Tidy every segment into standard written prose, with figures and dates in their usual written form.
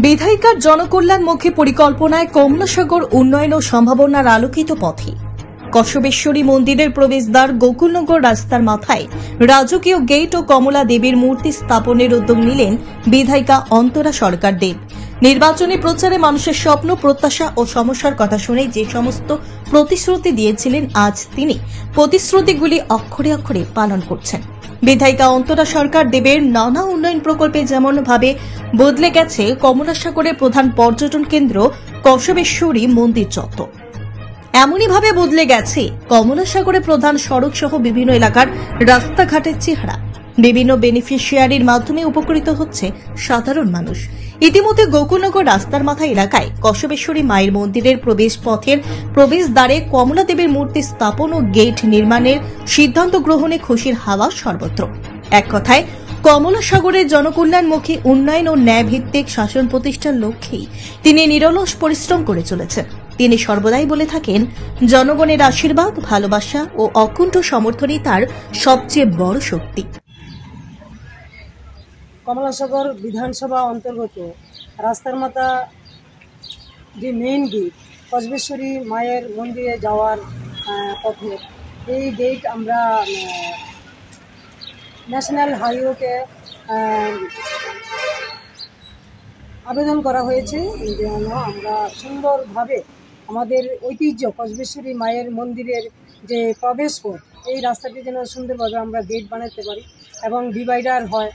বিধায়িকার জনকল্যাণমুখী পরিকল্পনায় কমলাসাগর উন্নয়ন ও সম্ভাবনার আলোকিত পথে কসবেশ্বরী মন্দিরের প্রবেশদ্বার গোকুলনগর রাস্তার মাথায় রাজকীয় গেট ও কমলা দেবীর মূর্তি স্থাপনের উদ্যোগ নিলেন বিধায়িকা অন্তরা সরকার দেব। নির্বাচনী প্রচারে মানুষের স্বপ্ন, প্রত্যাশা ও সমস্যার কথা শুনে যে সমস্ত প্রতিশ্রুতি দিয়েছিলেন, আজ তিনি প্রতিশ্রুতিগুলি অক্ষরে অক্ষরে পালন করছেন। বিধায়িকা অন্তরা সরকার দেবের নানা উন্নয়ন প্রকল্পে যেমন ভাবে বদলে গেছে কমলাসাগরের প্রধান পর্যটন কেন্দ্র কসবেশ্বরী মন্দির চত্বর, এমনই ভাবে বদলে গেছে কমলাসাগরের প্রধান সড়ক সহ বিভিন্ন এলাকার রাস্তাঘাটের চেহারা। বিভিন্ন বেনিফিশিয়ারির মাধ্যমে উপকৃত হচ্ছে সাধারণ মানুষ। ইতিমধ্যে গোকুলনগর রাস্তার মাথা এলাকায় কসবেশ্বরী মায়ের মন্দিরের প্রবেশ পথের প্রবেশদ্বারে কমলা দেবীর মূর্তি স্থাপন ও গেট নির্মাণের সিদ্ধান্ত গ্রহণে খুশির হাওয়া সর্বত্র। এক কথায় কমলাসাগরের জনকল্যাণমুখী উন্নয়ন ও ন্যায়ভিত্তিক শাসন প্রতিষ্ঠার লক্ষ্যেই তিনি নিরলস পরিশ্রম করে চলেছেন। তিনি সর্বদাই বলে থাকেন, জনগণের আশীর্বাদ, ভালোবাসা ও অকুণ্ঠ সমর্থনই তার সবচেয়ে বড় শক্তি। কমলাসাগর বিধানসভা অন্তর্গত রাস্তার মাথা যে মেইন গেট কসবেশ্বরী মায়ের মন্দিরে যাওয়ার পথে, এই গেট আমরা ন্যাশনাল হাইওয়েকে আবেদন করা হয়েছে যেন আমরা সুন্দরভাবে আমাদের ঐতিহ্য কসবেশ্বরী মায়ের মন্দিরের যে প্রবেশ পথ, এই রাস্তাটি যেন সুন্দরভাবে আমরা গেট বানাতে পারি এবং ডিভাইডার হয়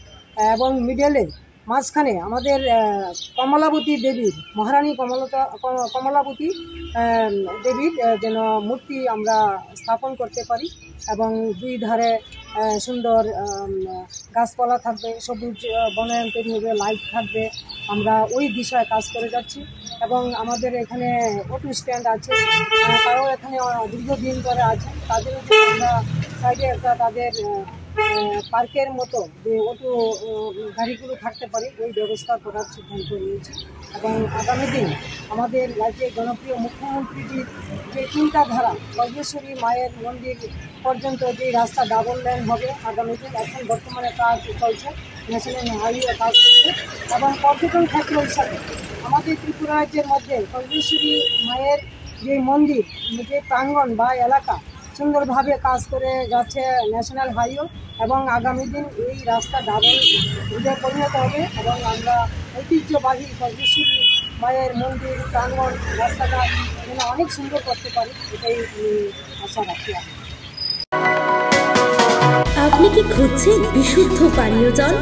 এবং মিডলে মাঝখানে আমাদের কমলাবতী দেবীর, মহারানী কমলাবতী দেবীর যেন মূর্তি আমরা স্থাপন করতে পারি এবং দুই ধারে সুন্দর গাছপালা থাকবে, সবুজ বনায়ন তৈরি হবে, লাইট থাকবে। আমরা ওই দিশায় কাজ করে যাচ্ছি এবং আমাদের এখানে অটো স্ট্যান্ড আছে, তারাও এখানে দীর্ঘদিন ধরে আছে, তাদেরও আমরা সাইডে একটা তাদের পার্কের মতো যে অটো গাড়িগুলো থাকতে পারে ওই ব্যবস্থা করার সিদ্ধান্ত নিয়েছি। এবং আগামী দিন আমাদের রাজ্যের জনপ্রিয় মুখ্যমন্ত্রীজির যে চিন্তাধারা, কসবেশ্বরী মায়ের মন্দির পর্যন্ত যে রাস্তা ডাবল লেন হবে আগামী দিন, এখন বর্তমানে কাজ চলছে, ন্যাশনাল হাইওয়ে কাজ করছে এবং পর্যটন ক্ষেত্র হিসাবে আমাদের ত্রিপুরা রাজ্যের মধ্যে কসবেশ্বরী মায়ের যে মন্দির, যে প্রাঙ্গণ বা এলাকা সুন্দরভাবে কাজ করে যাচ্ছে ন্যাশনাল হাইওয়ে এবং আগামী দিন এই রাস্তা ডাবল রুটে পরিণত হবে এবং আমরা ঐতিহ্যবাহী কসবেশ্বরী মায়ের মন্দির প্রাঙ্গণ রাস্তাঘাট যেন অনেক সুন্দর করতে পারি, এটাই আশা রাখি। আপনি কি খুঁজছেন বিশুদ্ধ পানীয় জল?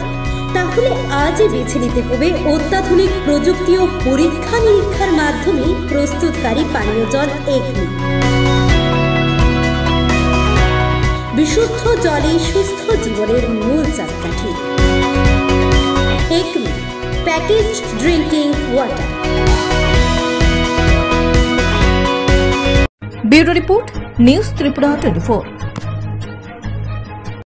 তাহলে আজই বেছে নিতে হবে অত্যাধুনিক প্রযুক্তি ও পরীক্ষা নিরীক্ষার মাধ্যমে প্রস্তুতকারী পানীয় জল একমি। বিশুদ্ধ জলে সুস্থ জীবনের মূল চাকাঠি। Acme packaged drinking water. Bureau report, news Tripura 24।